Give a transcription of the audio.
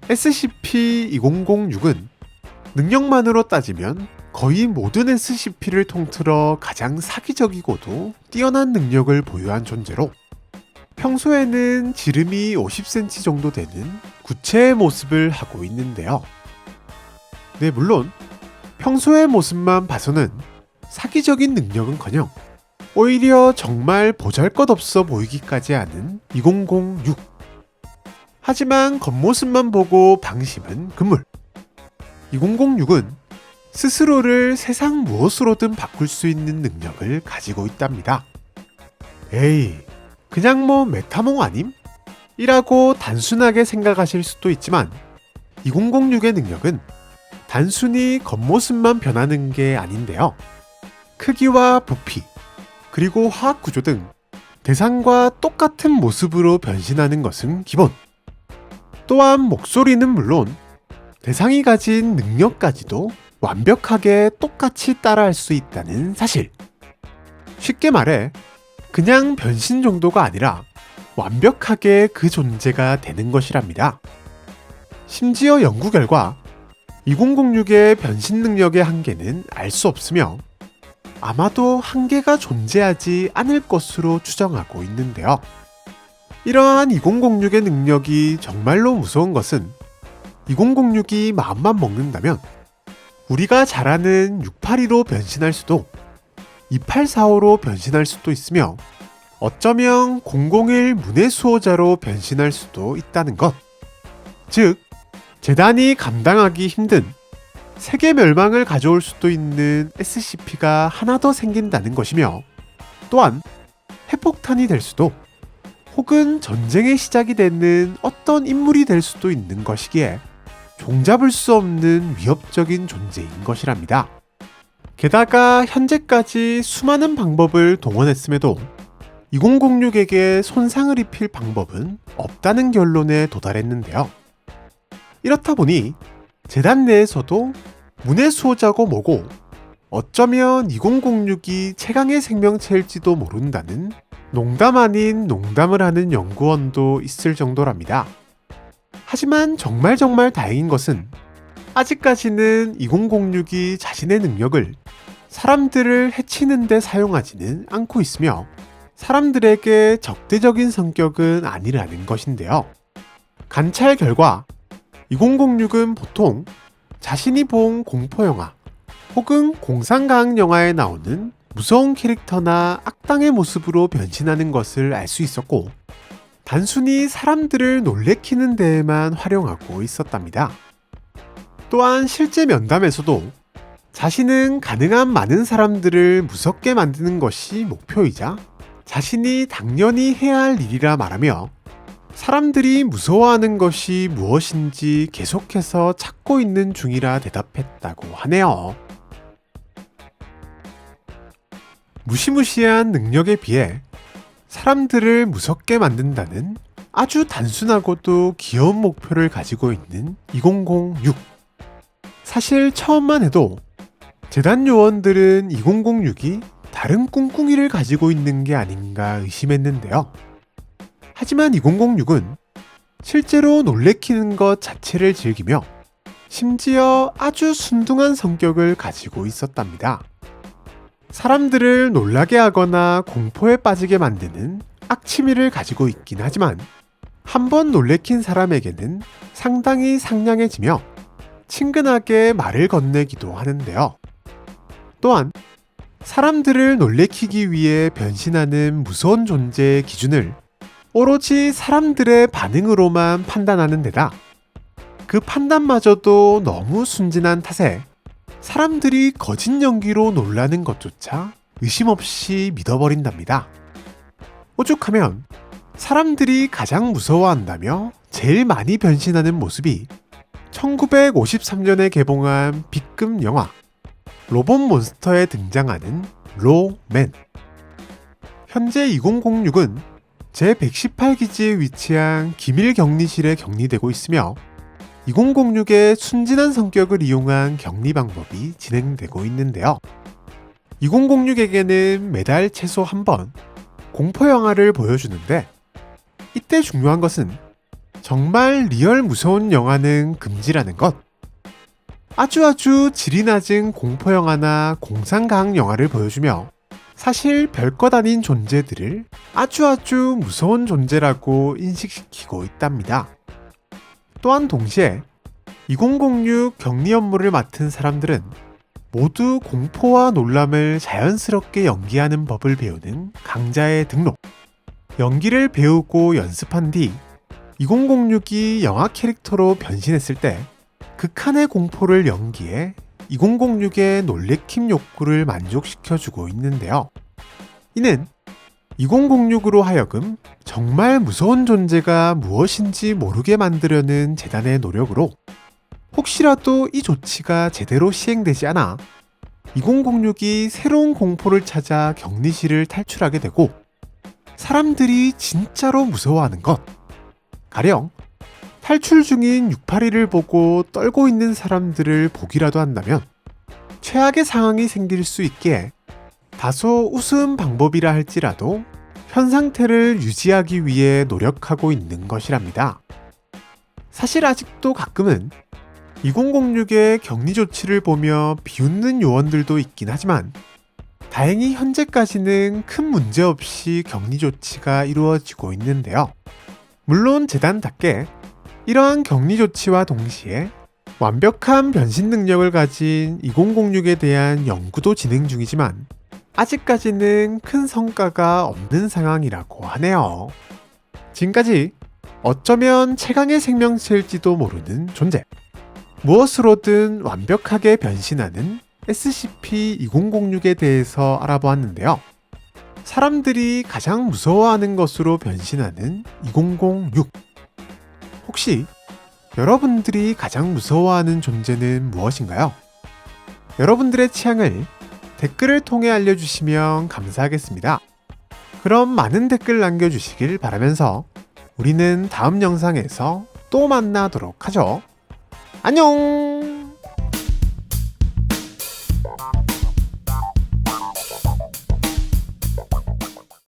SCP-2006은 능력만으로 따지면 거의 모든 SCP를 통틀어 가장 사기적이고도 뛰어난 능력을 보유한 존재로 평소에는 지름이 50cm 정도 되는 구체의 모습을 하고 있는데요. 네, 물론 평소의 모습만 봐서는 사기적인 능력은커녕 오히려 정말 보잘것없어 보이기까지 하는 2006. 하지만 겉모습만 보고 방심은 금물. 2006은 스스로를 세상 무엇으로든 바꿀 수 있는 능력을 가지고 있답니다. 에이, 그냥 메타몽 아님? 이라고 단순하게 생각하실 수도 있지만 2006의 능력은 단순히 겉모습만 변하는 게 아닌데요. 크기와 부피, 그리고 화학 구조 등 대상과 똑같은 모습으로 변신하는 것은 기본. 또한 목소리는 물론 대상이 가진 능력까지도 완벽하게 똑같이 따라할 수 있다는 사실. 쉽게 말해 그냥 변신 정도가 아니라 완벽하게 그 존재가 되는 것이랍니다. 심지어 연구 결과 2006의 변신 능력의 한계는 알 수 없으며 아마도 한계가 존재하지 않을 것으로 추정하고 있는데요. 이러한 2006의 능력이 정말로 무서운 것은 2006이 마음만 먹는다면 우리가 잘 아는 682로 변신할 수도 2845로 변신할 수도 있으며 어쩌면 001 문해 수호자로 변신할 수도 있다는 것. 즉, 재단이 감당하기 힘든 세계 멸망을 가져올 수도 있는 SCP가 하나 더 생긴다는 것이며 또한 핵폭탄이 될 수도 혹은 전쟁의 시작이 되는 어떤 인물이 될 수도 있는 것이기에 종잡을 수 없는 위협적인 존재인 것이랍니다. 게다가 현재까지 수많은 방법을 동원했음에도 2006에게 손상을 입힐 방법은 없다는 결론에 도달했는데요. 이렇다 보니 재단 내에서도 문해 수호자고 뭐고 어쩌면 2006이 최강의 생명체일지도 모른다는 농담 아닌 농담을 하는 연구원도 있을 정도랍니다. 하지만 정말 다행인 것은 아직까지는 2006이 자신의 능력을 사람들을 해치는 데 사용하지는 않고 있으며 사람들에게 적대적인 성격은 아니라는 것인데요. 관찰 결과 2006은 보통 자신이 본 공포영화 혹은 공상과학 영화에 나오는 무서운 캐릭터나 악당의 모습으로 변신하는 것을 알 수 있었고 단순히 사람들을 놀래키는 데에만 활용하고 있었답니다. 또한 실제 면담에서도 자신은 가능한 많은 사람들을 무섭게 만드는 것이 목표이자 자신이 당연히 해야 할 일이라 말하며 사람들이 무서워하는 것이 무엇인지 계속해서 찾고 있는 중이라 대답했다고 하네요. 무시무시한 능력에 비해 사람들을 무섭게 만든다는 아주 단순하고도 귀여운 목표를 가지고 있는 2006. 사실 처음만 해도 재단 요원들은 2006이 다른 꿍꿍이를 가지고 있는 게 아닌가 의심했는데요. 하지만 2006은 실제로 놀래키는 것 자체를 즐기며 심지어 아주 순둥한 성격을 가지고 있었답니다. 사람들을 놀라게 하거나 공포에 빠지게 만드는 악취미를 가지고 있긴 하지만 한번 놀래킨 사람에게는 상당히 상냥해지며 친근하게 말을 건네기도 하는데요. 또한 사람들을 놀래키기 위해 변신하는 무서운 존재의 기준을 오로지 사람들의 반응으로만 판단하는 데다 그 판단마저도 너무 순진한 탓에 사람들이 거짓 연기로 놀라는 것조차 의심 없이 믿어버린답니다. 오죽하면 사람들이 가장 무서워한다며 제일 많이 변신하는 모습이 1953년에 개봉한 B급 영화 로봇 몬스터에 등장하는 로맨. 현재 2006은 제118기지에 위치한 기밀 격리실에 격리되고 있으며 2006의 순진한 성격을 이용한 격리 방법이 진행되고 있는데요. 2006에게는 매달 최소 한 번 공포영화를 보여주는데 이때 중요한 것은 정말 리얼 무서운 영화는 금지라는 것. 아주 질이 낮은 공포 영화나 공상과학 영화를 보여주며 사실 별것 아닌 존재들을 아주 무서운 존재라고 인식시키고 있답니다. 또한 동시에 2006 격리 업무를 맡은 사람들은 모두 공포와 놀람을 자연스럽게 연기하는 법을 배우는 강좌에 등록. 연기를 배우고 연습한 뒤 2006이 영화 캐릭터로 변신했을 때 극한의 공포를 연기해 2006의 놀래킴 욕구를 만족시켜주고 있는데요. 이는 2006으로 하여금 정말 무서운 존재가 무엇인지 모르게 만들려는 재단의 노력으로 혹시라도 이 조치가 제대로 시행되지 않아 2006이 새로운 공포를 찾아 격리실을 탈출하게 되고 사람들이 진짜로 무서워하는 것. 가령 탈출 중인 682를 보고 떨고 있는 사람들을 보기라도 한다면 최악의 상황이 생길 수 있기에 다소 우스운 방법이라 할지라도 현 상태를 유지하기 위해 노력하고 있는 것이랍니다. 사실 아직도 가끔은 2006의 격리 조치를 보며 비웃는 요원들도 있긴 하지만 다행히 현재까지는 큰 문제 없이 격리 조치가 이루어지고 있는데요. 물론 재단답게 이러한 격리 조치와 동시에 완벽한 변신 능력을 가진 2006에 대한 연구도 진행 중이지만 아직까지는 큰 성과가 없는 상황이라고 하네요. 지금까지 어쩌면 최강의 생명체일지도 모르는 존재, 무엇으로든 완벽하게 변신하는 SCP-2006에 대해서 알아보았는데요. 사람들이 가장 무서워하는 것으로 변신하는 2006. 혹시 여러분들이 가장 무서워하는 존재는 무엇인가요? 여러분들의 취향을 댓글을 통해 알려주시면 감사하겠습니다. 그럼 많은 댓글 남겨주시길 바라면서 우리는 다음 영상에서 또 만나도록 하죠. 안녕!